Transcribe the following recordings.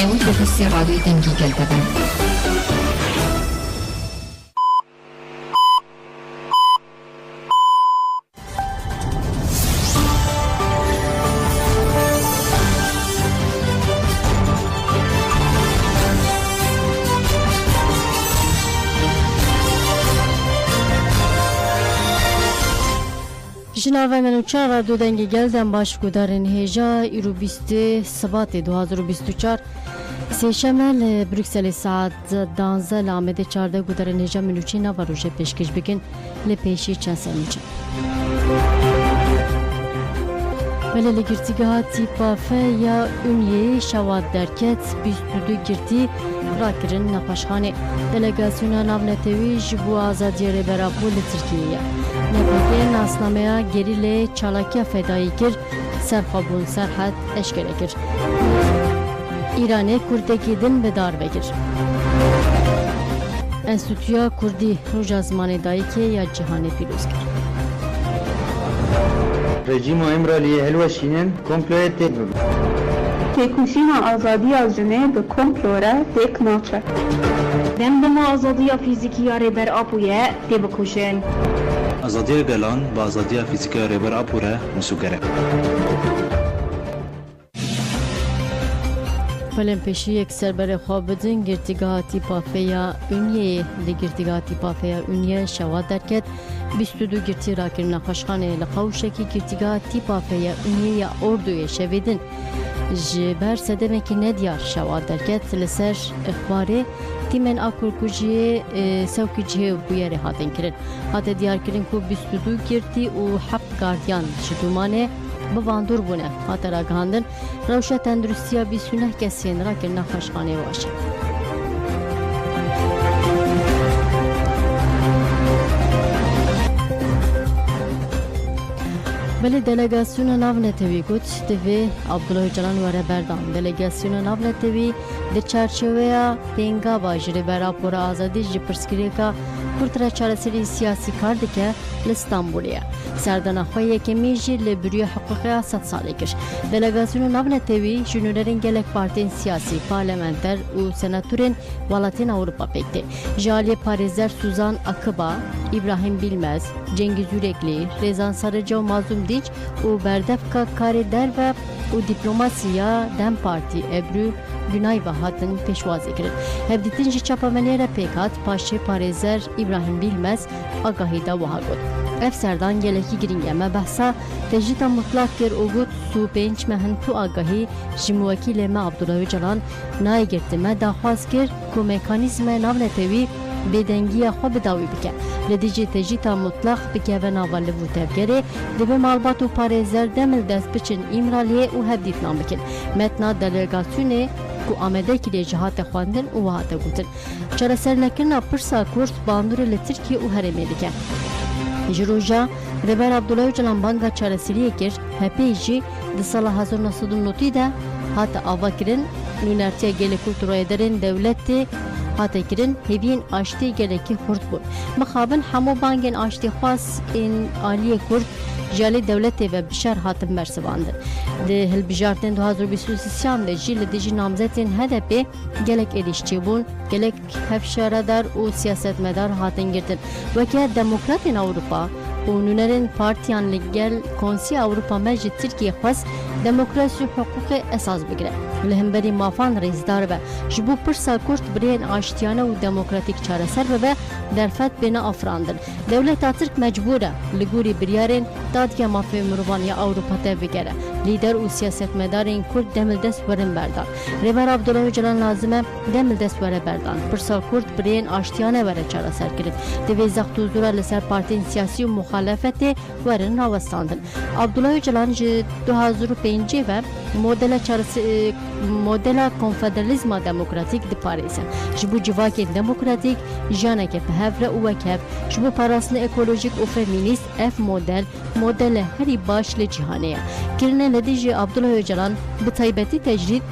Evo profesija radyo dengi geldi. جناب منوچار رادیو دنگی گلدن باش گودارن هجا ایرو بیست سبات 2024 سیشمل بروکسل ساعت 12 لامد 14 گودارن هجا منوچی نواروژه پیشکش بکن لپیشی چند سنوچه ولی لگرتیگاه تیپا فه یا اونیه شواد درکت 22 گرتی راکرن نپاشخانه دلگاسیون ناونتوی جبو آزادی ریبراپول ترکیه نپاکی ناسنامه گریل چالاکیا فدایی کرد سرخابون سرحد اشکره کرد ایرانه کردکی دن بدار بگیر انستیتویا کردی روژ زمان دایی که یا جهان پیروز کرد رژیم امرالی هلوشینن کمپلوی تکوشین آزادی از جنه به کمپلوره تک ناچه دم آزادی فیزیکی ریبر آپویه تی بکوشن آزادی گلان با آزادی فیزیکی ریبر آپوره مسوگره فلم پیشی یک سربر خواب بدن گرتگاه تیپافیا اونیه لگرتگاه تیپافیا اونیه شواد درکت 22 گرتی را کرد نخوشخانه لقوشکی گرتگاه تیپافیا اونیه یا اردوی شویدن جبر صدمه که ندیار شواد درکت لسر اخباره تیمن آکورکوژی سوکی جه بویره هاتن کرد هات دیار کردن که 22 گرتی و 7 گاردیان شدومانه بواندور بونه هات را گهاندن روشه تندرستیا 29 کسین را کرد نخوشخانه واشه بله دلگاسیون ناونتوی گوت دوی عبدالله جلان وره بردان دلگاسیون ناونتوی در چارچوه پینگا باجره برا پورا آزادی جی پرسکریه که کرد را چارسری سیاسی کرده که لستانبولیه سردان خواه کمی جی لبریو حقوقی 100 ساله کش دلگاسیون ناونتوی جنورین گلک پارتین سیاسی پارلمانتر و سناتورین ولاتین اوروپا پکته جالی پاریزر سوزان اکبا ابراهیم بیلمز cengiz Yürekli, Rezan Sarıca و Mazlum Dinç و berdevka kari derve و diplomasiya Dem Parti Ebru Günay ve hatın peşvazı kirin. Hevditin ji çapamelere pekat paşe parezer İbrahim Bilmez agahida vahagot. Ev serdan geleki giringeme bahsa tecrüta mutlak kir ogut su penç mehen tu agahi jimuvekileme Abdullah Öcalan nay girtime dahvaz kir ku mekanizme navnetevi بدنگی خوب داوی بکه لدیجی تجیتا مطلق بکه و ناواله و تفگره دوی مالبات و پارێزەر دەمل دەست بچن ئیمرالیە و هەبدیت نام بکن متنا دەلێگاسیونێ ku amedeki de cihate xwandin û hate gotin çareserlekirina pirsa Kurd bandorê li Tirkiye û Herêmê dike ji roja Rêber Abdullah Öcalan banga çareseriyê kir hepê jî di sala 1990 de hate avakirin nûnertiya gelê kulturaya derên devletê hate kirin heviyên aştî gelekî Kurd bûn mixabin hemû bangên aştî xwas ên aliyê Kurd جالی دولت و بشار هاتم مرسواندن. ده هالبجارتن 2023 ده جیل دیجی نامزدین هدفی گلک ایدیشتی بون، گلک هفشاردار و سیاست مدار هاتن گردن. وکی دموکراتین اروپا و نونرین پارتیان لگل کنسی اروپا مجد ترکیه خواست دموکراسی و حقوق اساس بگیره. لهمبری مافان رئیسدار و جبو پرسا کرد برین آشتیانه و دموکراتیک چاره سر و درفت بین افراندن. دولت ترک مجبوره لگوری بریارین دادگاه مافی مروانی اروپا تبگیره. لیدر و سیاست مدارین کرد دمل دست ورن بردان. ریبر عبدالله Öcalan لازمه دمل دست وره بردان. پرسا کرد برین آشتیانه وره چاره سر کرد. دوی زخت و زورا لسر پارتین سیاسی و مخالفت ورن راوستاندن. عبدالله Öcalan 2005 و مدل کنفدرالیسم دموکراتیک دی پاریس. جبو جواکی دموکراتیک جانه که به هفره و وکب جبو پاراسن اکولوژیک و فمینیست اف مدل هری باش لجهانه. کرنه لدیجی عبدالله Öcalan به تایبتی تجدید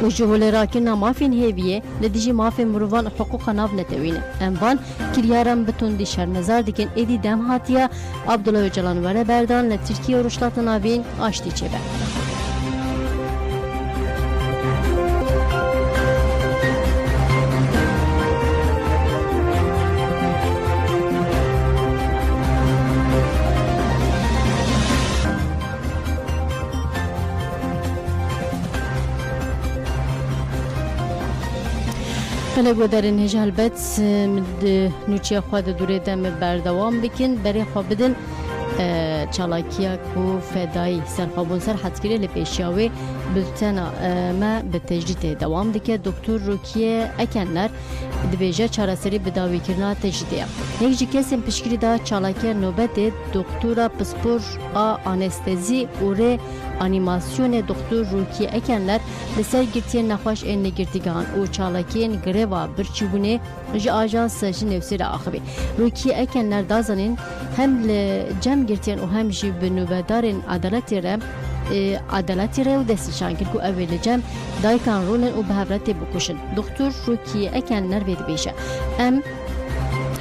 و جهول راکن مافین هیویه لدیجی مافین مروان حقوق ناو نتوینه. اموان کریارم بتوندی شرمزار دیکن ایدی دم هاتیه عبدالله Öcalan وره بردان لترکیه و رشلات ناوین آشتی چه بر. بله گودرین هجه البت نوچه خود دوره دم بردوام بکن برای خواه بدن چالاکیا کو فدایی سرخابون سر حدگیری لپیشیاوی بلتنا ما به تجدید دوام دکه دکتر روکیه اکنر دبیجه چارەسەری بداویکردنا تجدیه هیچ جی کسیم پشکری دا چالاکیا نوبت دکتورا پسپور آنستزی اوره انیماسیون دکتر روکیه اکنر لسر گرتی نخواش این نگرتیگان او چالاکین گریوا برچیبونه جی آجانس جنوسی را آخبی روکیه اکنر دازنین هم لجم گرتین و هم جی بنوبدارین عدالتی را و دستشان کرد که اولی جم دایکان رولن و به هفرتی بکشن دکتر روکیه اکنر بید بیشه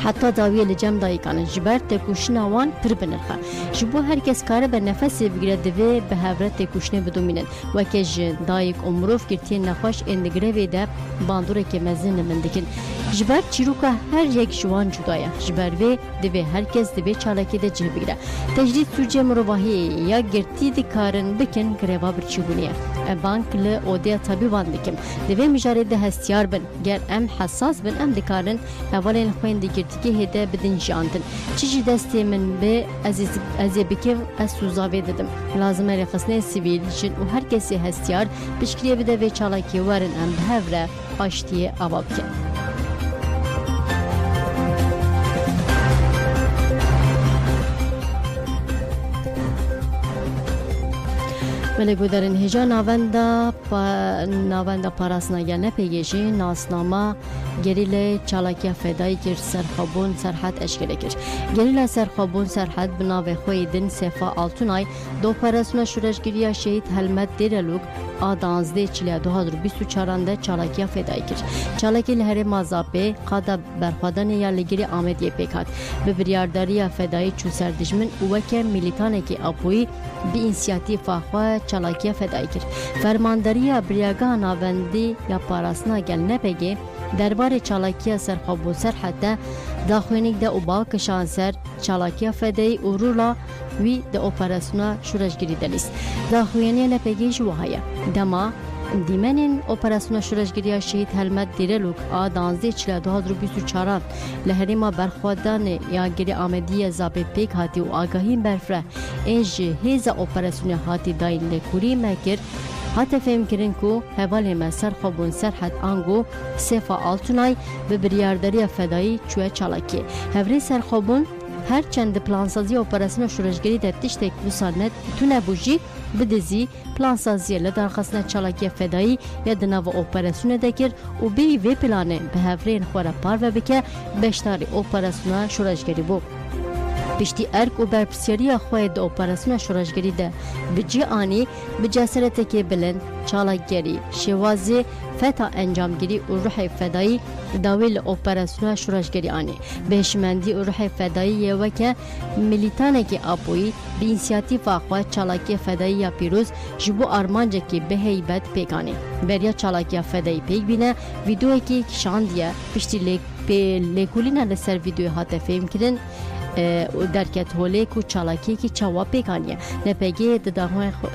حتی داویه لجم دایکان جبر تکوشن آوان پر بنرخه جبو هر کس کاره به نفسی بگیره دوی به هفرت تکوشنه بدومینن و که جن دایک امروف گرتین نخواش اندگره ویده باندوره که مزن مندکن جبر چیروکا هر یک جوان جدایه جبر وی دوی هر کس دوی چالکی ده جه بگیره تجدید سوچه مروواهی یا گرتی دی کارن بکن گریوا برچیبونیه بانک ل اودیا طبیبان دکم دوی مجاره ده هستیار بن گر ام حساس بن ام دکارن اولین خوین دیگرتی که هده بدن جاندن چیجی دستی من به ازی بکم از سوزاوی دادم لازمه رخصنه سیویل جن و هر کسی هستیار بشکریه بده و چالاکی وارن ام به هفره آشتی آباب کن ولی گودرین هجا ناوندا پاراسنا گلنه پیگیشی ناسنامه گریل چالاکی فدایی کر سرخابون سرحد اشکره کر گریل سرخابون سرحد بناوه خوی دن سفا آلتونای دو پاراسنا شورشگیری شهید حلمت دیرلوگ آدانزده چلیا 2024 چالاکی فدایی کر چالاکی لحر مازابه قادا برخوادن یا لگیری آمدیه پیکات به بریارداری فدایی چو سردجمن اوکه میلیتانه که اپوی بی انسیاتیف آخوا چالاکی فدایی کر فرمانداری بریاگان ناوندی یا پاراسنا گلنه پیگه درباره چالاکی سرخابون سرحد داخوینیک ده اوبا کشان سر چالاکی فدایی اورولا وی ده اپراسیونا شورشگیری دلیست داخوینی نپیگیش وحایه دما دیمنین اپراسیونا شورشگیری شهید حلمت دیرلوک آدانزده چلا 2024 لحریما برخوادن یا گری آمدی زابه پیک هاتی و آگاهین برفره اینج هیز اپراسیونا هاتی داین لکوری مکر حتی فهم کرن که حوالی ما سرخابون سرحد آنگو سفا آلتونای به بریارداری فدایی چوه چالاکی هفری سرخابون هر چند پلانسازی اپراسیون شورشگری در تشتک وسانت تونه بوجی بدزی پلانسازی لدرخستن چالاکی فدایی یا دناو اپراسیون دکر و بی وی پلانه به هفرین خوره پار و بکه بشتاری اپراسیون شورشگری بو پشتی ارک و برپسیاری خواهد اپراسیون شورشگری ده بجی آنی بجسارت که بلند چالاکگری شوازی فتا انجامگیری و روح فدایی داویل اپراسیون شورشگری آنی بهشمندی و روح فدایی و که ملیتانه که آپوی به انسیاتیف آخواه چالاکی فدایی یا پیروز جبو آرمانجه که به هیبت پیکانه بریا چالاکی فدایی پیک بینه ویدیوی که کشاندیه پشتی لیکولینه لسر ویدیوی هاته فهم کرن و درکت هولی کو چالاکی کی چوا پیکانیه نپگی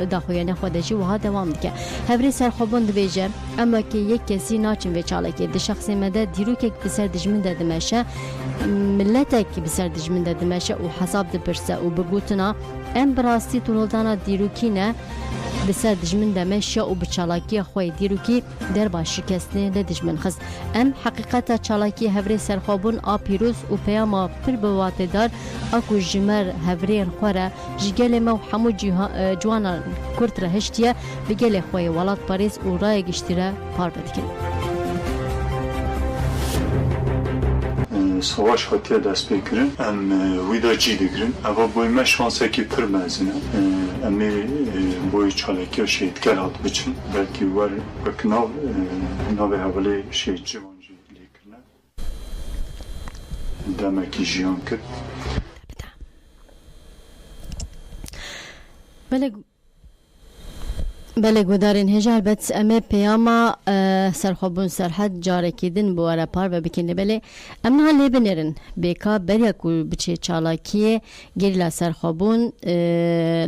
داخویانه خودشی و ها دوام دیگه هفری سرخوبون دویجه اما که یک کسی ناچن و چالاکی ده شخصی مده دیرو که بسر دجمن دادمشه ملتک بسر دجمن دادمشه و حساب ده برسه و بگوتنا ام براستی طولدانا دیروکی نه بسر دجمن دمشه و بچالاکی خوی دیروکی در با شکستنه لدجمن خست ام حقیقت چالاکی هفری سرخوبون آ پیروز و پیاما پر بواته دار اكو جمر هفرين خوره جگل ما همو جوانا كرت رهشتيه بگل خوي ولات باريس و راي گشتيره پار بدكن savaş hatiye dest pêkirin em wî da cî digirin eva boy me şansekî pir mezin e em ê boy çalakiya şehîdger hat biçin belkî wer wek navê hevalê şehîd civan jî lêkirine demekî jiyan kir بله گودارین هجار بس امه پیاما سرخوبون سرحد جاره کدین بواره پار و بکنه بله امنا لیبنرن بیکا بریا کو بچه چالاکیه گریلا سرخوبون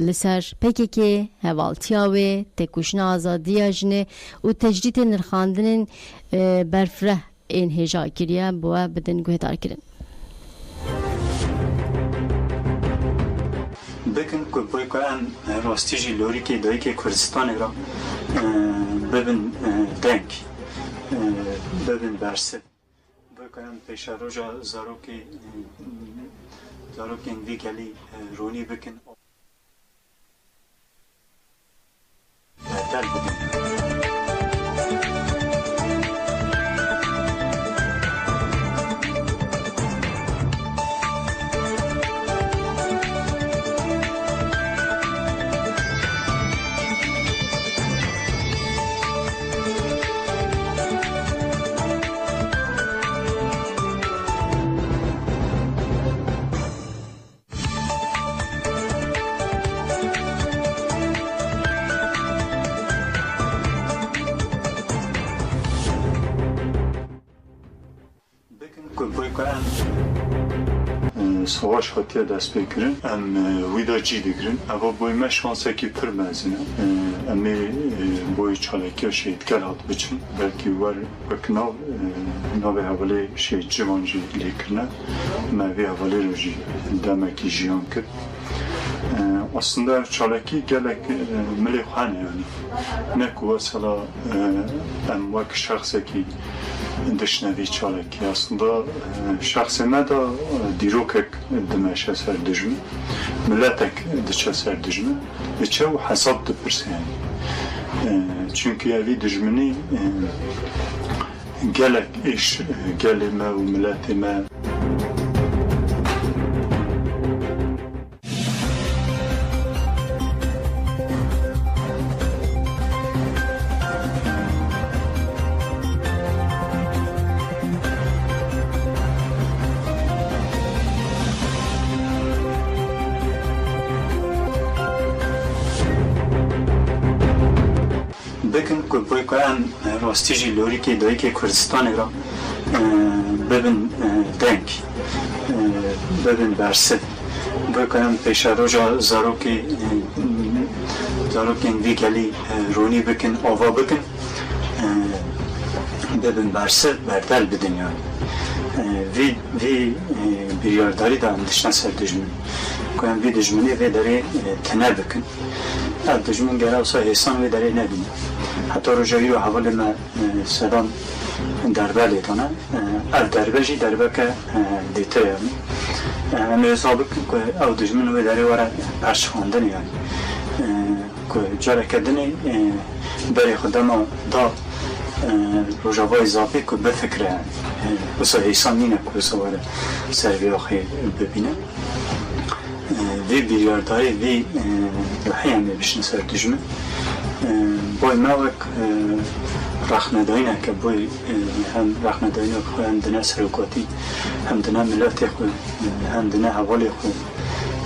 لسر پکی که هوالتیاوه تکوشن آزادی آجنه و تجدید نرخاندن برفره این هجا کریه بوا بدن گوهدار کرن. بکن که باید که ام راستی جی لوری که دایی که کردستان را ببین دنگ ببین برسد باید که ام پیش روژا زاروکی انگوی گلی رونی بکن دل بدین سواش خاطر دست بکرن ام ویدا جی دگرن اما بوی ما شانسه که پر مزنه امی بوی چالکی و شهیدگر هات بچن بلکه ور وکناو ناوی حوالی شهید جوان جی لیکرنه موی حوالی رو جی دمکی جیان کرد aslında çalaki gelek mili xane yani ne kuvasala em vak şahseki dişnevi çalaki aslında şahseme da dirokek demeşe ser dijmi milletek dişe ser dijmi içe o hesap da perse yani çünkü evi dijmini gelek iş gelime ve milletime بکن که باید که ام راستی جی لوری که دایی که کردستان را ببین دنگ ببین برسد باید که ام پیش روژا زاروکی انگوی گلی رونی بکن آوا بکن ببین برسد بردل بدن یعنی وی بیارداری دا اندشتن سر دجمن که ام وی دجمنی وی داری تنه بکن دجمن گره اوسا حسان وی داری نبینه حتی روژایی و حوال ما سلام دربه لیتانه او دربه جی دربه که دیته یعنی همه حسابه که او دجمن وی داری وره پرش خواندن یعنی که جاره کردنی برای خودم دا روژاوای اضافه که بفکره یعنی اوسا حسان نینه که اوسا وره سروی آخی ببینه وی بیارداری وی لحی همه بشن سر دجمن بای موک رخنداینه که بای هم رخنداینه که هم دنه سرکاتی هم دنه ملت خود هم دنه حوال خود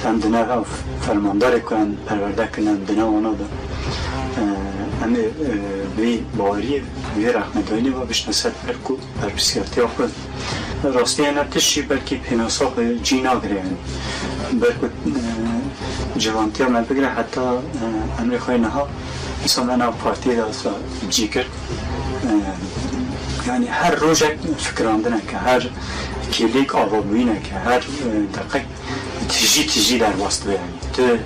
هم دنه فرماندار که هم پرورده کنن دنه وانا دا همه وی باوری وی رخنداینه و بشنه سر پرکو پرپسیارتی خود راستی اینه تشی بلکه پیناسا خود جینا گره بلکه جوانتی ها من بگره حتی امری خواهی نها مثلا من پارتی داستا جی کرد یعنی هر روز فکراندنه که هر کلیک آوابوینه که هر دقیق تیجی در واسطه یعنی تو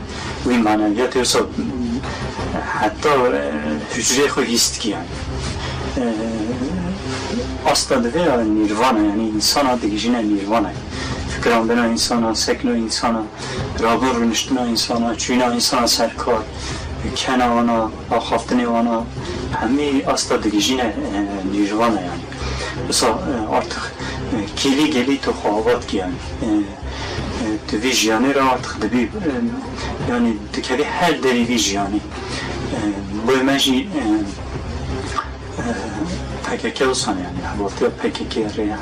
وی معنویت اصلا حتی حجره خود هیست که یعنی اصلا دوه نیروانه یعنی انسان ها دیگه جینه نیروانه فکراندنه انسان ها سکنه انسان ها رابر رونشتنه انسان ها چوینه انسان ها سرکار کنه وانا آخافتنه وانا همه اصلا دیگه نیروانه یعنی بسا artık کلی گلی تو خواهات که یعنی تو وی جیانی را artık دبی یعنی دکوی هر دری وی جیانی بای مجی PKK olsan yani halatıyor PKK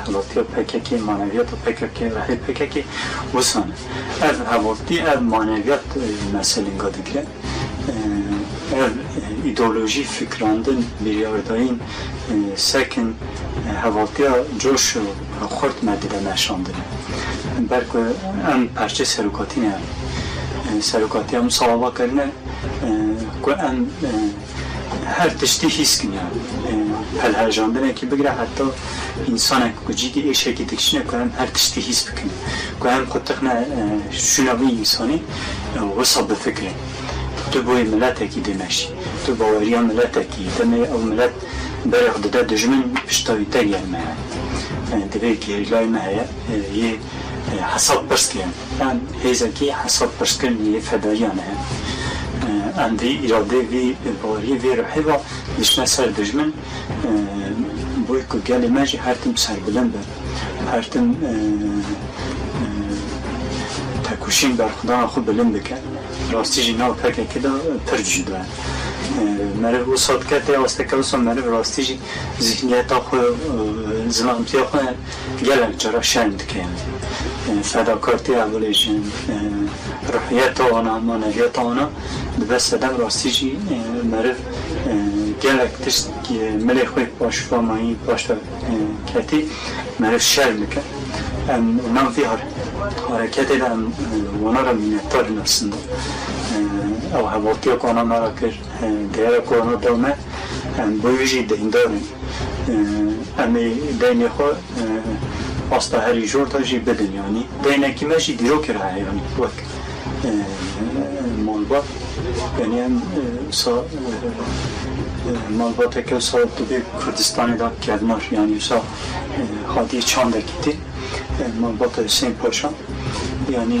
halatıyor PKK maneviyat PKK rahi PKK olsan ev halatıyor ev maneviyat meselin gadıkle ev ideoloji fikrandın bir yardayın sekin halatıyor coş xort medide meşandın belki em parça serukatine yani serukatiye musabaka karine ku em her tişti hiskin yani. Pelherjandın ki bigre hatta insana kujidi eşeki dikişine koyam her tişti his bikin. Koyam kutukna şuna bir insani ve sabı fikri. Tu boy milleteki demeş. Tu bavariya milleteki deme o millet berhudda düşman piştavite gelme. Demek ki ilayma heye ye hasab pırsken. Yani hezeki hasab pırsken ye fedayane. عندي إرادة في بوري في رحبة ليش نسر دجمن بويكو قال ماجي هرتم سر بلنبر هرتم تكوشين بر خدا خود بلنبك راستي جناو بك كده ترجده مرة وصلت كده واستكلسون مرة راستي ذهنيات أخو زلامتي أخو قال جرا شند كان فداکارتی اولیشن روحیت آنها معنویت آنها بس دم راستیجی مرف گلک تشت ملی خوی پاشفا مایی پاشفا کتی مرف شر میکن من فی حرکتی دم وانا را مینتار نفسنده او حواتی کانا مرا کر دیگر کانا دومه بویجی دیندارن امی دینی خو asla her jurta jî bidin yani deynekî me jî dîrok kir heye yani wek malbat yani em sa malbateke sa dibe Kurdistanê da kedmar yani sa hadiye çandekî malbata Hüseyin Paşa yani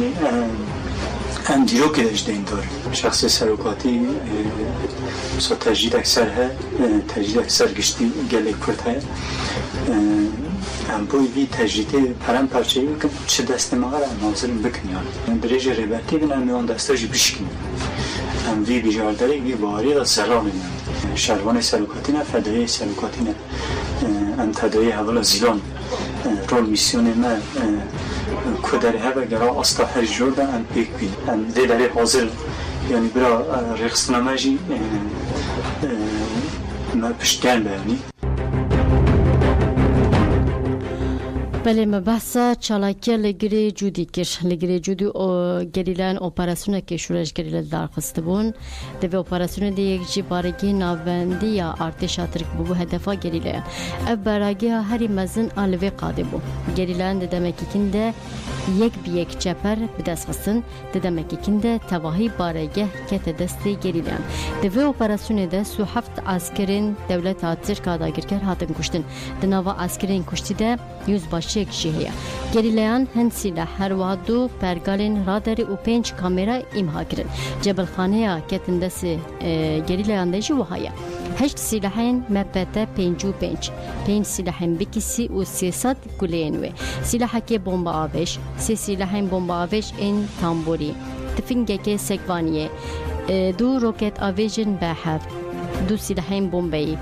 em dîrok ji deyndar şexsê serokatî sa tecîdek ser he tecîdek ser giştî gelek Kurd heye bu bir tecrübe param parçayı bakın çi desteme var ama hazırım bakın yani derece rebeti bin ama on desteci bişkin hem bir bijardari bir bari da zarar yani şervanı serukatine fedaya serukatine hem tedaya havla zilan rol misyonu ma kudari hava gara asla her jorda hem pek bin hem de deri hazır yani bira reksnamajı ma pişken yani بله مبحث چالاکی لگری جودی کش لگری جودی گریلان اپراسیون که شورش گریل درخواست بون دوی اپراسیون دی یک جی بارگی ناوندی یا ارتش ترک بو هدفا گریلان اف براگی هری مزن الوی قاده بو گریلان ددمکی کنده یک بی یک چپر بدست خستن ددمکی کنده تواهی بارگی کت دستی گریلان دوی اپراسیون ده سو هفت عسکرین دولت ترک آداگرکر هاتن کشتن دناوا عسکرین کشتی ده yüz başı ekşiye. Gerileyen hend silah her vahdu pergalin radari u 5 kamera imha kirin. Cebelxaneya ketindesi gerileyen de juvahaya. Heşt silahın MPT 55. 5 silahın bikisi u 300 kuleyen ve. Silahake bomba aveş, se silahın bomba aveş en tamburi. Tifingeke sekvaniye. Du roket avejin behav. Du silahın bombayı.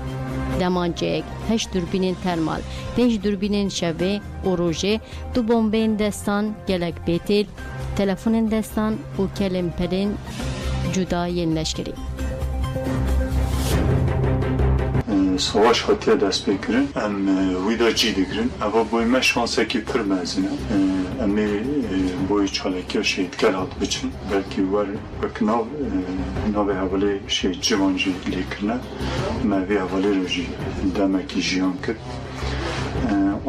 دمانجک، 8 دوربین ترمال، 5 دوربین شبه و روژه، 2 بمبین دستان گلک بیتیل، تلفن دستان و کلم پرین جدا ینلشکری. Savaş hatiye dest bekirin, em vida cî dikirin. Eva boy me şansekî pir mezin e. Em ê boy çalekî şehîdger hat biçin. Belkî wer wek navê hevalê şehîd civan jî lêkirine. Me vê hevalê re jî demekî jiyan kir.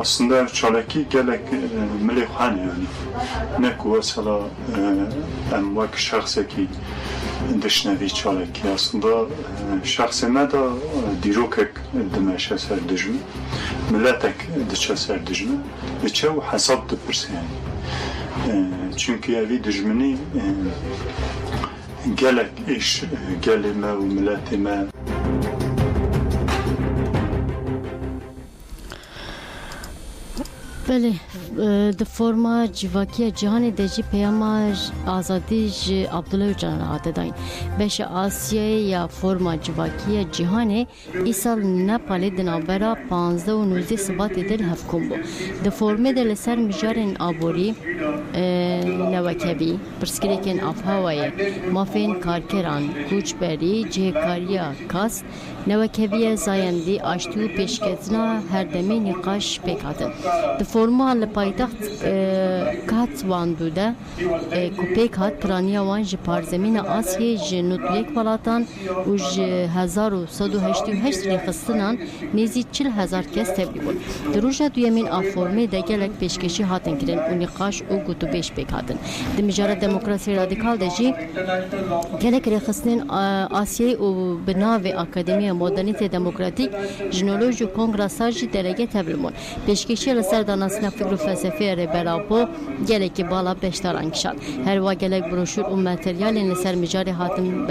Aslında ev çalekî gelek milê xwe hene yani. Ne ku mesela em wek şexsekî dişnevî çalekî aslında şexsê me da dîrokek dimeşe ser dijmin, milletek diçe ser dijmin, diçe û hesab dipirse yani. Çünkü evî dijminî gelek iş gelê me û milletê me بله د فرما جواکی جهان دجی پیاما آزادی ج عبدالله جان عادداین بش آسیای یا فرما جواکی جهان ایسال نپال دنابرا 15 و 19 سبات دل هفکم بو د فرمه دل سر مجارن آبوری نوکبی پرسکریکن افهوای مافین کارکران کوچبری جهکاریا کاس نوکبی زایندی آشتی و پیشکتنا هر دمی نقاش پیکاتن د فرما لپای پایتخت کاتماندو ده کوپیک هات پرانیا وان ج پارزمین آسیای ج نوتلیک ولاتان و ج 1188 ریخستنان نزی 40,000 کس تبلیغ بود. دروژه دویمین آفورمی ده گلک پیشکشی هاتن کرن و نقاش و گوتو بیش پیک هاتن. دمجاره دموکراسی رادیکال ده جی گلک ریخستن آسیای و بناو اکادمی مدرنیت دموکراتیک جنولوژ و کنگراساج درجه تبلیغون. پیشکشی لسر دانستن فکر و فلسفه ربراپو گلکی بالا بشتران کشان. هر وا گلک بروشور و ماتریال لسر مجاری هاتن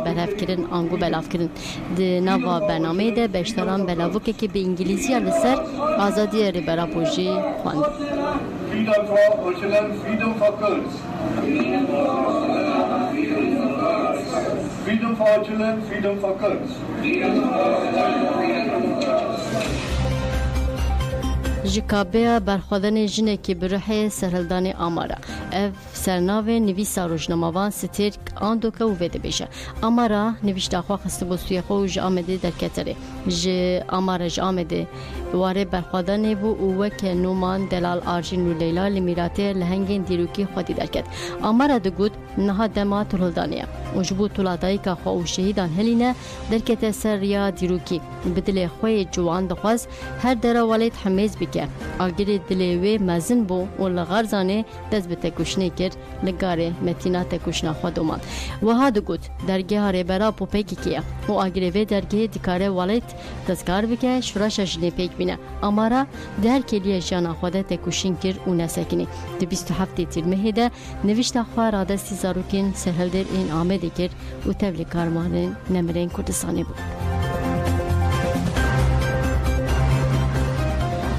برهف کرن آنگو بلاف کرن. ده نوا برنامه ده بشتران بلاوکه که به انگلیسی لسر آزادی ربراپو جی خواند. Freedom for Öcalan, freedom for Kurds. Freedom for Öcalan, freedom for Kurds. جکابه برخوردن جنکی بروح سرهلدان آمارا اف سرناو نویسا روزنامه‌وان ستیر آندوکه و ویده بیشه آمارا نویشته خواه خسته بسوی خواه ج آمده در کتره ج آمارا ج آمده واره برخوردن بو اوه که نومان دلال آرژین و لیلا لمیراته لهنگین دیروکی خودی درکت آمارا دگود نها دما ترهلدانیه و جبو طولادایی که خواه و شهیدان هلینه درکت سر یا دیروکی بدل خواه جوان دخواست هر در والید حمیز بکه آگری دلیوی مزن بو و لغرزانه دست به تکوشنی کرد لگاره متینا تکوشنا خود اومد و ها دو گود درگه ها ریبرا پو پیکی که و آگری وی درگه دیکاره والید دستگار بکه شورش جنی پیک بینه امارا در کلیه جانا خود تکوشین کرد و نسکنی دی 27 تیر مهده نوشته خواه راده سیزاروکین سهل در این آمده کرد و تبلی کارمان نمرین کردستانی بود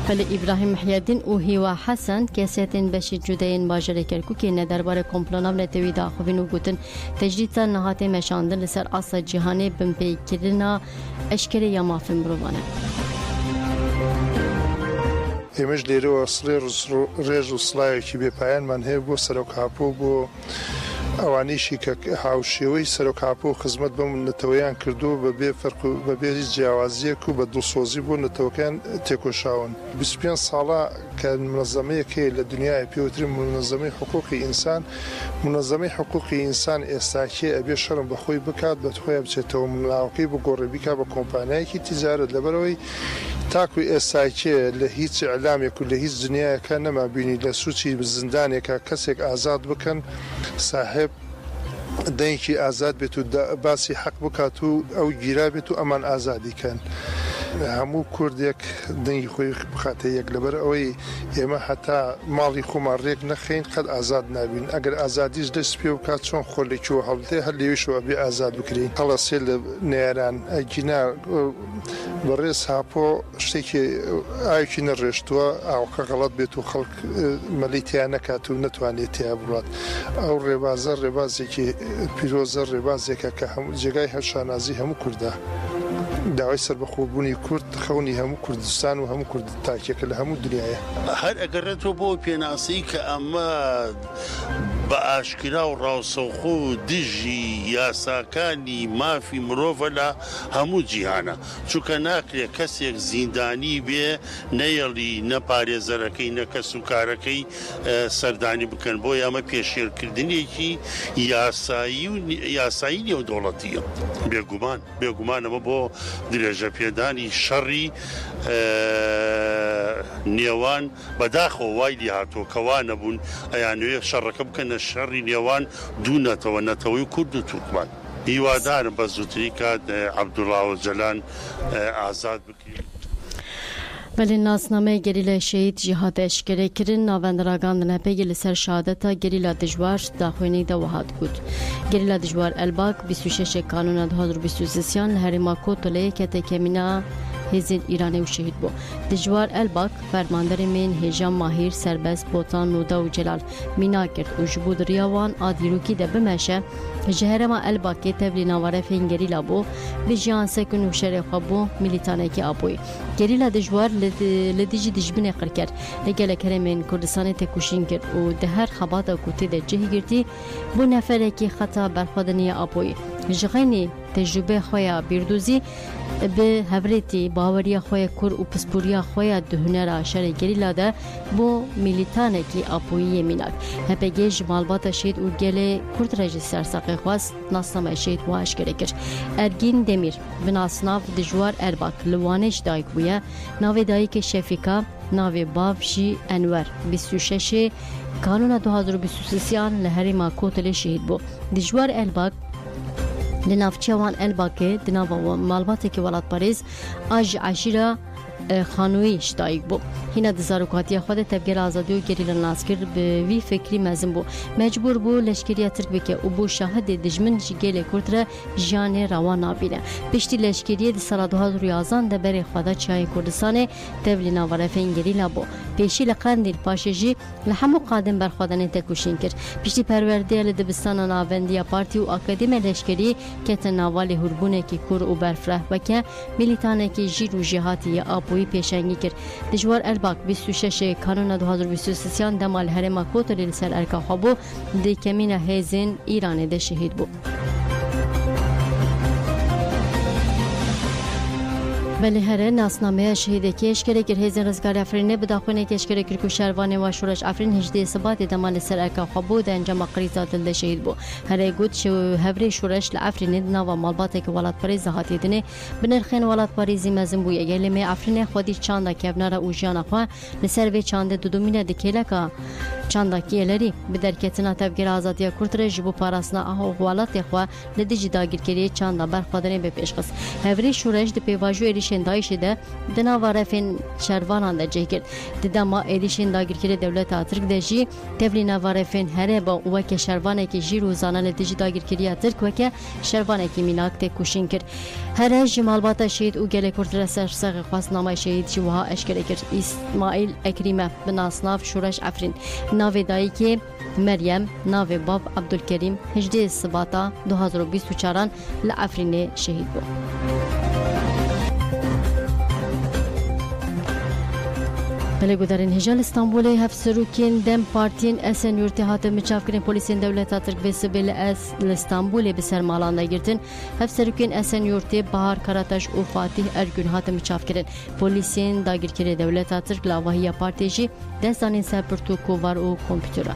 فل ابراهیم محیدین و هیوا حسن کسیتن بشی جداین باجر کرکوکی نه درباره کمپلانام نتوی داخوین و گوتن تجدید نهات مشاندن لسر اصل جهانی بمپی کردنا اشکری یا مافن بروانه ئێمەش لێرەوە ڕێژ و سڵایەکی بێپایانمان هەیە بۆ سەرۆکاپۆ بۆ ئەوانەیشی کە هاوشێوەی سەرۆکاپۆ و خزمەت بەم نەتەوەیان کردو بەبێ فەرق و بەبێ جیاوازیەک و بە دڵسۆزی بۆ نەتەوەکان تێکۆشاون 25 ساڵە کە منەظەمەیەک هەیە لە دنیای پێوترین منەظەمەی حقوقی ئینسان منەظەمەی حقوقی ئینسان ئێستاکێ ئەبێ شەڕم بەخۆی بکات بەخۆیان بچێتەوە ناوەکەی بۆ گۆڕێبیکا بە کۆمپانیایەکی تیجارەت لەبەرەوەی تاکوی ئێستاکێ لە هیچ ئەعلامێک و لە هیچ دنیایەکە نەمابینی لە سوچی زندانێکە کەسێک ئازاد بکەن صاحب دەنگی ئازاد بێت و باسی حەق بکات و ئەو گیرا بێت و ئەمان ئازادیکەن هەموو کوردێک دەنگی خۆی بخاتە یەک لەبەر ئەوەی ئێمە هەتا ماڵی خۆمان ڕێک نەخەین قەت ئازاد نابین ئەگەر ئازادیش دەست پێ بکات چۆن خۆلێکیوە هەڵدێ هەر لێویشەوە بێ ئازاد بکرین هەڵەسێ لە نێران ئەگینا بەڕێز هاپۆ شتێکی ئاوکی نەڕێشتووە ئاوکە غەڵەت بێت و خەڵک مەلەی تیا نەکات و نەتوانێت تیا بڕات ئەو ڕێبازە ڕێبازێکی پیرۆزە ڕێبازێکە کە جێگای هەشانازی هەموو کوردە داوای سربەخۆبوونی کورد خەونی هەموو کوردستان و هەموو کورد تاکێکە لە هەموو دنیاە هەر ئەگەڕێتەوە بۆ پێناسی کە ئەمە بە ئاشکرا و ڕاوسەوخۆ و دژی یاساکانی مافی مرۆڤە لە هەموو جیهانە چونکە ناکرێت کەسێک زیندانی بێ نەیەڵی نەپارێزەرەکەی نەکەس و کارەکەی سەردانی بکەن بۆ ئەمە پێشێرکردنێکی یاسایی نێودەوڵەتیە بێگومان ئەمە بۆ درێژە پێدانی شەڕی نێوان بەداخەوە وای لێ هاتۆ کەوا نەبوون ئەیانوێ شەڕەکە بکەنە شەڕی نێوان دوو نەتەوەی کورد و تورکمان هیوادارم بە زووتری کات عەبدوڵڵا ئۆجەلان ئازاد بکرێت ولی ناسنامه گریلا شهید جهاد اشکره کرن ناوندراگان نپیگی لسر شهادتا گریلا دجوار داخوینی دا وحاد بود. گریلا دجوار الباک 26 کانون 2023 لحرما کوتوله که تکمینا هزید ایرانی و شهید بو. دجوار الباک فرماندر من هجام ماهیر سربست بوتان نودا و جلال مینا کرد و جبود ریاوان آدیروکی ده بمشه جهرما الباکی تبلی نواره فین گریلا بو بجیان سکن و شرخ بو ملیتانه کی آبوی. گریلا دجوار لدیجی دجبین قر کرد لگل کرمین کردستان تکوشین کرد و ده هر خبات کوتی ده جه گرتی بو نفره کی خطا برخوادنی آبوی جغینی تجربه خویا بیردوزی به هبرتی باوریا خویا کور و پسپوریا خویا دهنرا شر گریلا ده بو میلیتانه کی اپویی میناک هپگی جمالبات شید و گل کورد رجیستر ساقی خواست ناسنامه شید واش کرکر ارگین دمیر بناسناف دجوار ارباک لوانش دایک بویا ناوی دایک شفیکا ناوی بافشی انور 26 کانون 2023 لهرما کوتل شهید بو دجوار ارباک لنافچه وان الباکه دناوا مالباته که ولات پاریز آج عشیره خانوی شتایک بو هینا دزاروکاتی خود تبگیر آزادی و گریل ناسکر به وی فکری مزم بو مجبور بو لشکری ترک بکه او بو شاهد دجمن جگل کورتره جان روان نابینه پشتی لشکری د سال 2011 د بری خدا چای کردستان تبلی ناورفین گریلا بو پیشی لقندیل پاشجی لحمو قادم بر خودن تکوشین کرد پشتی پروردی ل دبستان ناوندیا پارتی و اکادمی لشکری که تناوال هربونه کی کور او برفره وکه ملیتانه کی جیر و جهاتی آپوی پیشنگی کرد دجوار الباک 26 کانون 2023 دمال هرما کوتل سر ارکا خبو د کمینه هیزن ایران ده شهید بو بله هر ناسنامه شهید کشکره که هیزن رزگار افرینه بداخونه کشکره کرکو شروانه و شورش افرین هجده سبات دمال سر ارکا خبو ده انجام قریزات ده شهید بو هر گود شو هفری شورش لافرینه دنا و مالباته که ولات پاریز هاتی دنه بنرخین ولات پاریزی مزن بو یگلمه افرینه خودی چاندا کبنارا او جانا خو لسر و چانده دودومینه دکیلکا چانداکی لری به درکتنا تبگیر آزادی کورتره جبو پاراسنا آهو غوالات خو لدیجی داگیرکری چاندا برخوادنه به پیشقس هفری شورش د پیواژو اریشن دایشه ده دناوارفین شروانان ده جهگرد دما اریشن داگیرکری دولت اترک دجی تبلی ناوارفین هره با وک شروانه کی جیرو زانه لدیجی داگیرکری اترک وک شروانه کی میناک ته کوشین کرد هر جمالبات شهید او گله کورتره سرسغ خاص نامه شهید جوها اشکره کرد اسماعیل اکریمه بناسناف شورش افرین ناوی دایی که مریم ناوی باب عبدالکریم 18 سباتا 2024 لعفرین شهید بود بله گذارین هجال استانبول هفت سروکین دم پارتین اسن یورتی هات مچاف کردن پلیسین دولت ترک بسبل اس استانبول به سر مالان گرتن هفت سروکین اسن یورتی بهار کراتاش او فاتح ارگون هات مچاف کردن پلیسین داگیر کرد دولت ترک لاواهی پارتیجی دستانین سپرتو کووار او کامپیوترا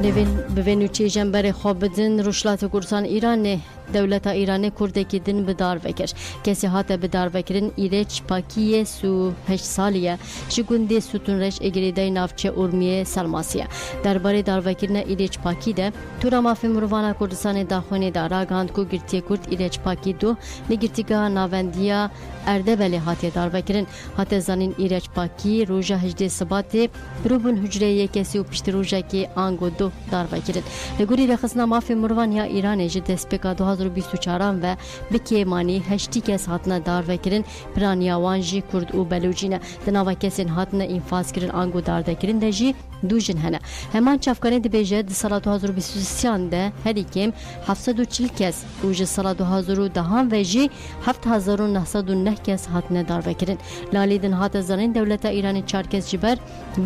نوین بوینوچی جنبر خوابدن روشلات کردستان ایران دولت ایران کرده که دن بدار وکر کسی هات بدار وکرن ایرچ پاکیه سو 8 سالیه شگونده ستون رش اگریده نافچه ارمیه سلماسیه درباره دار وکرن ایرچ پاکی ده تورا مافی مروان کردستان داخونه دارا گاند کو گرتی کرد ایرچ پاکی دو نگرتیگاه ناوندیا اردبلی هاتی دار وکرن هات زنین ایرچ پاکی روژا 18 سباته روبون حجره کسی و پشت روژا که آنگو دو دار وکرن لگوری رخصنا مافی مروان یا ایران جد اسپیکا 2024 و بکیمانی هشتی کس هاتنه دار وکرن پرانیاوان جی کرد و بلوچینه دناوا کسین هاتنه انفاز کرن آنگو دار دکرن ده جی دو جن هنه همان چافکانه دی بیجه دی سال 2023 ده هری کم 740 کس روژ سال 2010 و جی 7909 کس هاتنه دار وکرن لالیدن هات زنین دولت ایران 4 کس جبر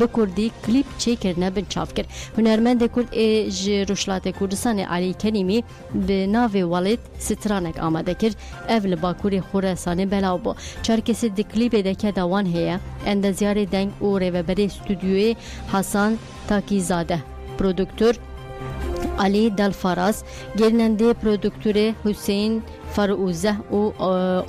بکردی کلیپ چه کرنه بن چاف کرد هنرمند کرد ای روشلات کردستان علی کریمی به ناوی والد سترانک آماده کرد اول باکوری خوراسان بلاو با 4 کسی دی کلیپ دکه دوان هیا اندازیار دنگ او ریوبری استودیوی حسن تاکیزاده پرودکتور علی دلفراز گرننده پرودکتور حسین فروزه و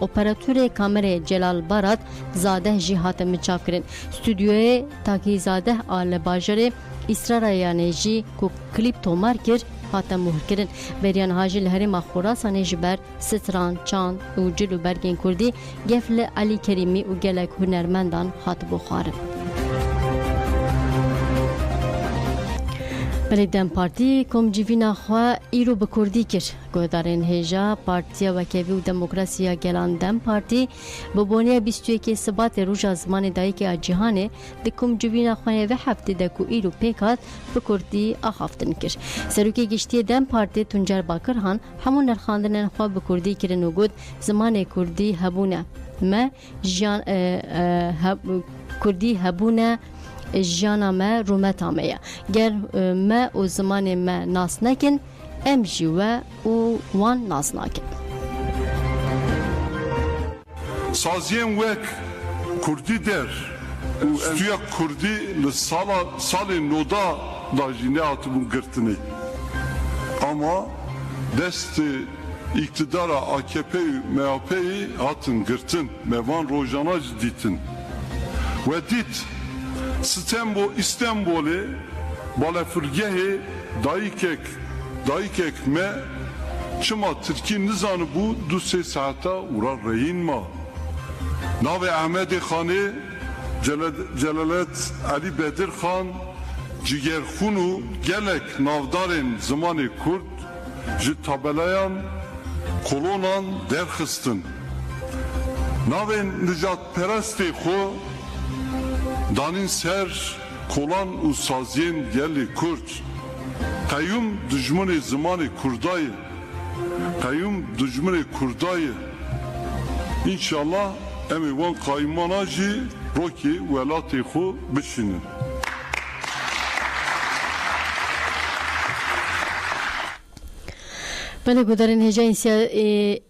اپراتور کامره جلال بارات زاده جهات مچاف کرن استودیوی تاکیزاده آل باجر اسرائیل جی کو کلیپ تومار کر هاتم مهر کرن بریان هاجل هری مخوراسان جبر ستران چاند و جلو برگین کردی گفل علی کریمی و گلک هنرمندان هات بخارن بلدن پارتی کم جیوینا خواه ایرو بکردی کر گودارین هجا پارتیا وکیوی و دموکراسیا گلان دم پارتی ببونیه 21 سبات روژا زمان دایی که جهانه ده کم جیوینا خواه و هفته ده کو ایرو پیکات بکردی آخافتن کر سروکی گشتی دم پارتی تنجر باکر هان همون نرخاندنن خواه بکردی کرن و گود زمان کردی هبونه ما جان کردی هبونه جانا ما رومتا میا گر ما و زمان ما ناس نکن ام جی و او وان ناسناکن. سازین وک کردی در استویا کردی سال نودا داجینه آتمون گرتنی ama dest iktidara AKP'yi, MHP'yi hatın gırtın, mevan rojana ditin. Ve dit, İstanbul'u balafırgehi dayıkek me çıma Türkiye nizanı bu 2 saate uğrar reyin ma. Nave Ahmedi Khan'ı Celalet Ali Bedir Khan Cigerxunu gelek navdarên zimanê Kurd ji tabelayan kolonan derxistin. Navên nijatperestê xwe danîn ser kolan û saziyên gelê Kurd. Qeyyum dijminê zimanê Kurdayê. Qeyyum dijminê Kurdayê. İnşallah em ê wan qaymana jî rokê welatê xwe bişînin. بله گذارین هجا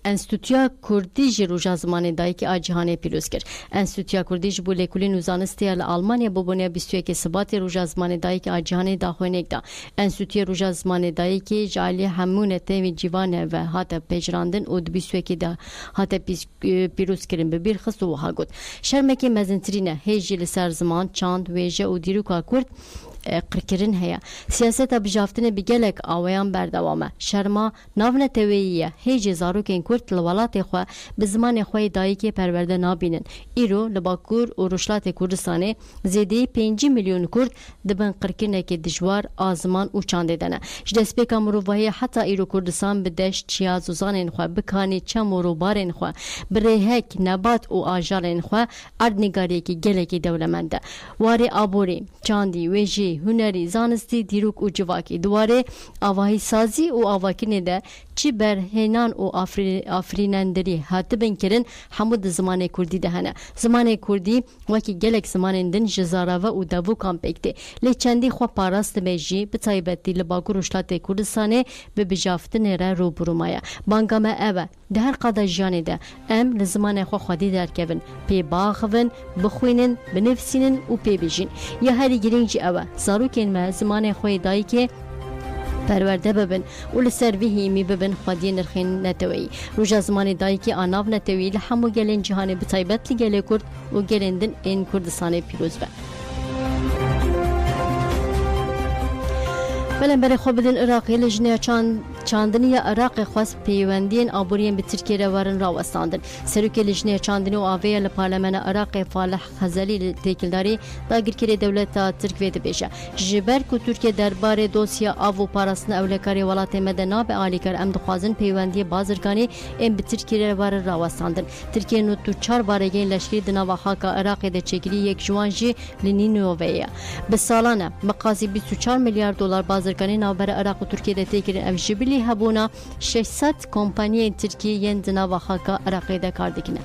انستوتیا کردی جی روژا زمان دایی که آجهانه پیروز کرد. انستوتیا کردی جی بوله کلی نوزانستی ال آلمانیا ببونه 21 ثبات روژا زمان دایی که آجهانه داخوینه دا. انستوتیا روژا زمان دایی که جالی همونه تیمی جیوانه و حتی پیجراندن و 21 دا حتی پیروز کردن به بیر خست و ها گود. شرمکی مزنترینه هجی لسر زمان چاند ویجه و دیروکا کرد قرکرین هیا سیاست بجافتن بگلک آویان بردوامه شرما ناون توییه هیچ زاروکین کرد لولات خو به زمان خوی دایی که پرورده نابینن ایرو لباکور و روشلات کردستانه زیده 5 میلیون کرد دبن قرکرینه که دجوار آزمان و چانده دنه جدسپیکا مروفاهی حتی ایرو کردستان بدشت چیاز و زانین خو بکانی چم و روبارین خو بریهک نبات و آجارین خو اردنگاری که گلکی دولمنده واری آبوری چاندی ویجی هنری زانستی دیروک و جواکی دواره آواهی سازی و آواکینه ده چی برهنان و آفرینندری حتی بنکرن حمود زمان کردی دهنه زمان کردی وکی گلک زمان دن جزاراوه و داوو کامپکتی لی چندی خوا پاراست بیجی بطایبتی لباگو روشلات کردستانه به بجافتن را رو برومایه بانگامه اوه ده هر قادا جانه ده ام لزمان خوا خودی درکبن پی باخون بخوینن بنفسینن و پی بیجین یا هری گرینجی اوه زاروکین ما زمان خوی دایی که پرورده ببن و لسر ویهیمی ببن خودی نرخین نتوی روژا زمان دایی که آناو نتوی لحمو گلین جهان بطایبت لگلی کرد و گلیندن این کردستان پیروز به بلن برای خواب بدن عراقی لجنه چاندنی عراق خواست پیوندین آبورین به ترکیه روارن راوستاندن سروک لجنه چاندنی و آویه لپارلمان عراق فالح خزالی تکلداری داگر کری دولت ترک ویده بیشه جبر که ترکیه درباره دوسیا آو و پاراسن اولکاری ولات مدنا به آلیکار ام دخوازن پیوندی بازرگانی ام به ترکیه روارن راوستاندن ترکیه نوتو 4 بارگین لشکری دنا و خاکا عراق ده چکری یک جوانجی لنینوویه به سالانه مقاسی 24 میلیارد دلار بازرگانی نوبر عراق و ترکیه ده تکرین ام جبلی هبونا 600 کمپانی ترکیه یندنا و خاکا عراقی ده کار دکنه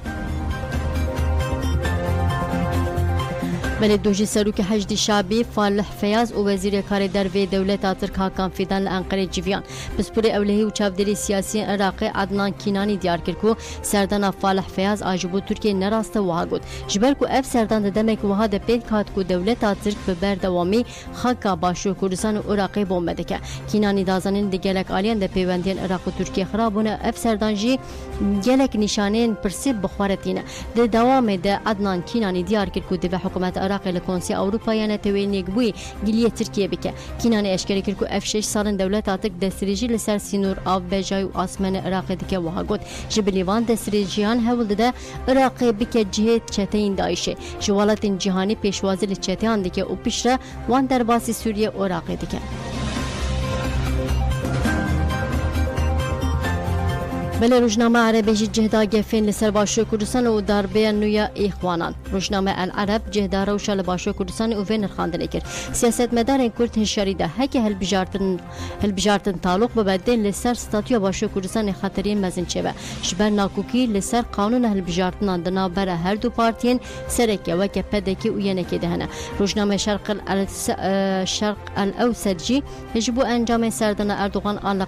بله دوجی سروک حجدی شعبی فالح فیاض و وزیر کار دروی دولت ترک حاکم فیدان لانقره جویان بسپوری اولهی و چاودری سیاسی عراقی عدنان کینانی دیار کرد که سردان فالح فیاض آجبو ترکیه نراسته وها گود جبر که اف سردان دمک وها ده پید کات که دولت ترک به بردوامی خاکا باشو کردستان و عراقی بومده که کینانی دازانین ده گلک آلیان ده پیوندین عراق و ترکیه خرابونه اف سردان جی گلک نشانین پرسیب بخوارتینه ده دوام ده عدنان کینانی دیار کرد که ده حکومت عراق لکنسی اروپایی نتوینیک بوی گلیه ترکیه بکه کینانی اشکری کرد که F6 سالن دولت آتک دستریجی لسر سینور آب بجای و آسمان عراق دیگه وها گود جبلیوان دستریجیان هول ده عراق بکه جهت چتین دایشه جوالات جهانی پیشوازی لچتیان دیگه و پیشره وان در باسی سوریه عراق دیگه بله روزنامه عربی جهدا گفین لسر باشو کردستان و دربه نویا اخوانان روزنامه العرب جهدا روشا لباشو کردستان و وین خواندن کرد سیاست مدار کرد هشاری ده هکی هل تعلق ببدل لسر ستاتیو باشو کردستان خطری مزن چه شبر ناکوکی لسر قانون هل بجارتن اندنا بر هر دو پارتین سرکه و که پدکی و ینکی دهنه روزنامه شرق الاوسط جی هجبو انجام سردن اردوغان آن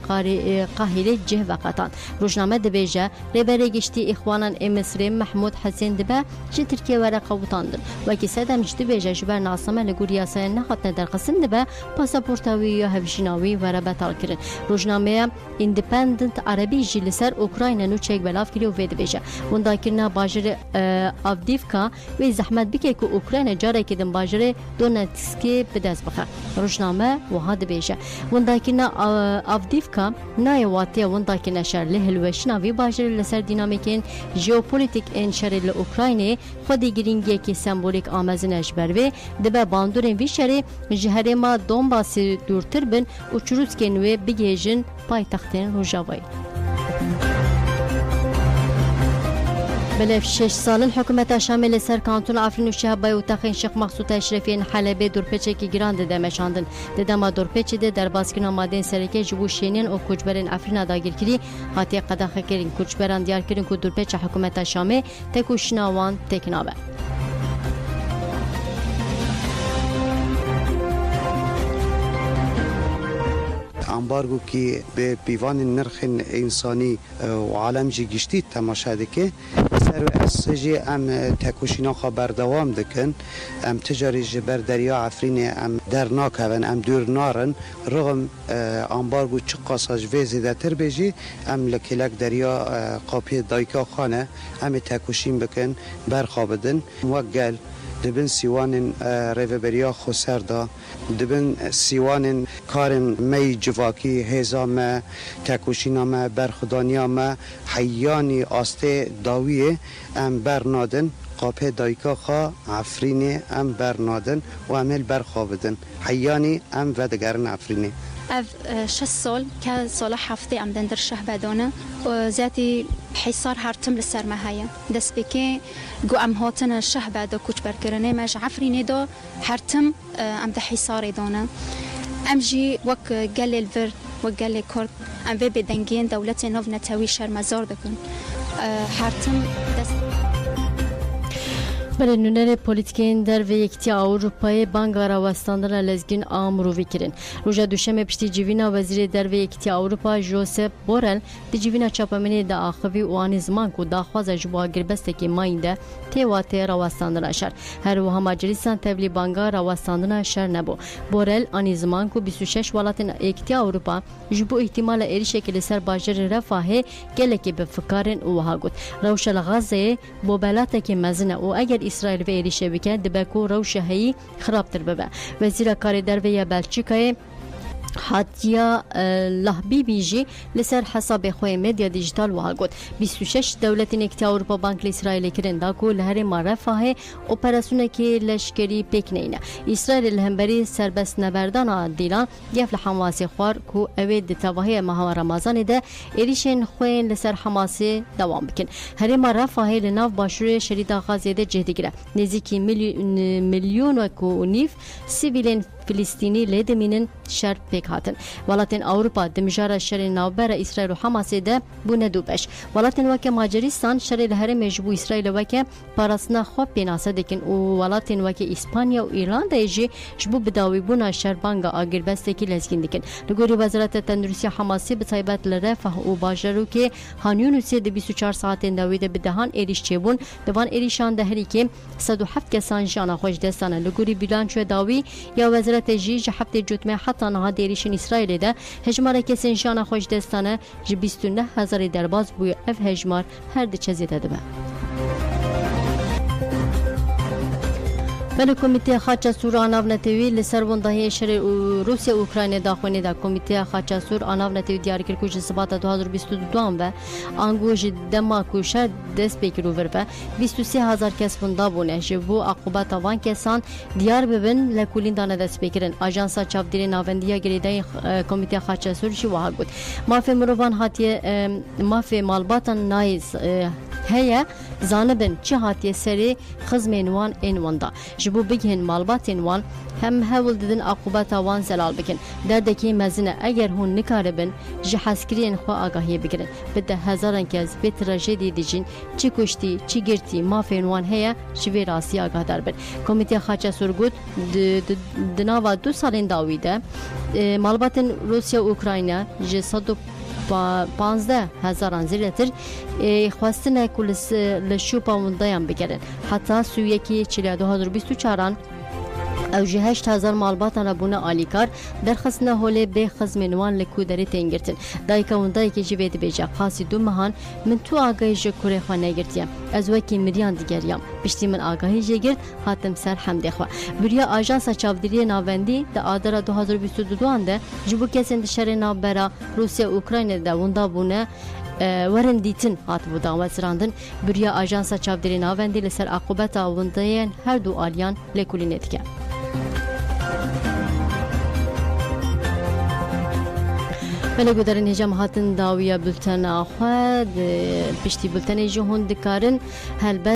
قاهره جه وقتان روزنامه دبیجه رهبری گشتی اخوانان مصر محمود حسین دبه جه ترکیه ورقه وطاندن و که سدم جدی بیجه جبر ناسمه لگور یاسای نخواتنه در قسم دبه پاسپورتاوی یا هفشیناوی ورقه تال کرن روزنامه ایندیپندنت عربی جی لسر اوکراین نو چک بلاف کری و وید بیجه وندا کرنا باجر آفدیفکا و زحمت بکه که اوکراین جاره کدن باجر دونتسکی بدست بخه روزنامه وها دبیجه وندا کرنا آفدیفکا نای واتی وندا کرنا شر لهلوشناوی باجر لسر دینامیکین ژئوپلیتیک ان شر اوکراین خودی گرینگی کی سمبولیک آمازنش بروی دبه باندورن وی شر جهره ما دونباسی دورتر بن اوچروسکن و بگیجن پایتختن روجاوی بلف 6 سال الحكومة شامل سر كانتون عفرين وشهباي وتاخين شيخ مقصود اشرفين حلبي دورپچه کی گراند دمشاندن دما دورپچه ده در باسکنا مادن سرکه جبو شینین او کوچبرن عفرین داگیر کری هاتی قداخه کرین کوچبران دیار کرین کو دورپچه حکومت شامل تکوشناوان تکنابه امبارگو که به بیوان نرخ انسانی و عالم جی گشتی تماشا دکه سر اسجی ام تکوشینا خبر دوام دکن ام تجاری جبر دریا عفرین ام در ناکون ام دور نارن رغم امبارگو چه قاساج و زیده تر بیجی ام لکلک دریا قاپی دایکا خانه ام تکوشین بکن برخوابدن موگل دبن سیوان ریوبریا خسردا دبن سیوان کارن می جواکی هزام تکوشینام برخدانیام حیانی آسته داویه ام برنادن قاپه دایکا خا عفرینه ام برنادن و عمل برخوابدن حیانی ام و دگرن عفرینه اف 6 سال که سال هفته ام دندر شهبدانه و ذاتی حصار هرتم لسر مهايا دس بكي جو ام هاتنا شهبدا کوچ برکرنه مج عفرینه دا هرتم ام ده حصار دانه ام جي وك قال الفر وقال كورد ام في بدنگين دولت نوف نتاوي شرمزار دكن هرتم دس بله نونر پولیتیکین در و یکتی اروپای بانگارا وستاندن لزگین آمروی کرن. روزا دوشنبه پشتی جوینا وزیر در و یکتی اروپا جوزپ بورل دی جوینا چاپمنی دا آخوی و آن زمان کو داخواز جبوا گربسته کی ماینده تیواته را وستاندن شر. هر و هم مجلسان تبلی بانگارا وستاندن شر نبو. بورل آن زمان کو 26 ولایت یکتی اروپا جبو احتمال ایریشه که لسر باجر رفاه گلکی به فکرن و هاگود. روشل غزه بوبلات کی مزنه و اگر اسرائیل و ایریشه بکن دبکو روشه هی خرابتر ببه. وزیر کار در ویا بلژیکای حاتیا لهبی بیجی لسر حساب خوی مدیا دیجیتال و هاگود 26 دولت نکته اروپا بانک اسرائیل کرنده کو لهر معرفه اپراسیون که لشکری پک نینه اسرائیل لهمبری سربست نبردان دیلان گفت حماس خوار کو اوید تواهی ماه رمضان ده ایریشن خوین لسر حماس دوام بکن هر معرفه لناف باشور شرید غزه ده جهدگیره نزدیکی میلیون و کو نیف سیویلین فلسطینی لدمینن شر پک هاتن ولاتن اروپا دمجار شر نوبر اسرائیل و حماس ده بونه دوبش ولاتن وک ماجریستان شر لهر مجبو اسرائیل وک پاراسنا خو پیناسه دکن او ولاتن وک اسپانیا و ایران ده جی جبو بداوی بونه شر بانگا اگربسته کی لزگین دکن لګوري وزارت تندرستی حماس به صایبات لرفه او باجرو کې هانیونس د 24 ساعت دوید بدهان ایریش چبون دوان ایریشان ده هری کې 107 کسان جان خوش دستانه لګوري بیلان شو داوی یا وزارت جی هفته جوتمه حتی نه دیریشن اسرائیل ده هجمار کسین جان خوش دستانه ج 29000 درباز بو اف هجمار هر د چزیده ده بله کمیته خاچا سور آناو نتوی لسر وندهی شر روسیا اوکراین داخونی دا کمیته خاچا سور آناو نتوی دیار کرد که سبات 2022 و آنگوش دماکو شر دست بکرو ورفه 23,000 کس بندا بونه جبو عقوبت وان کسان دیار ببن لکولین دانه دست بکرن آژانسا چاودیری ناوندیا گریدای کمیته خاچا سور شی وها گفت مافی مروان هاتیه مافی مالباتن نایز هيا زانبن چه هاتیه سری خزمینوان اینواندا جبو بگهن مالباتینوان هم هول ددن عقوبت وان زلال بکن دردکی مزنه اگر هون نکاربن جه حسکرین خو آگاهی بگیرن بده هزاران کس به تراژدی دیجین چی کشتی چی گرتی مافینوان هيا شوی راسی آگاه در بن کمیته خاچا سورگوت دناوا 2 سالین داویده مالباتن روسیا اوکراین جه 15,000 زیرتر خواستن کلس لشوپا وندایان بگیرن حتی سویکی 2024 او جه 8,000 مالباتان ربونه آلیکار درخصنه هوله به خزمنوان لکودری تنگرتن دایکا وندایی که جوید بیجا قاسی 2 مهان من تو آگاهی جو کوره خواه نگرتیم از وکی مریان دیگریم بشتی من آگاهی جو گرد حاتم سر حمده خواه بریا آژانسا چاودیری ناوندی دا آدر 2022 ده جبو کسین دشار نابرا روسیا اوکراین ده وندا بونه ورن دیتن هات بو دعوت سراندن بریا آژانسا چاودیری ناوندی لسر عقوبت وندایان هر دو آلیان لکولینتکه بله گذارن هجام هاتن داویا بلتن آخواد پشتی بلتن جهون دکارن هلبت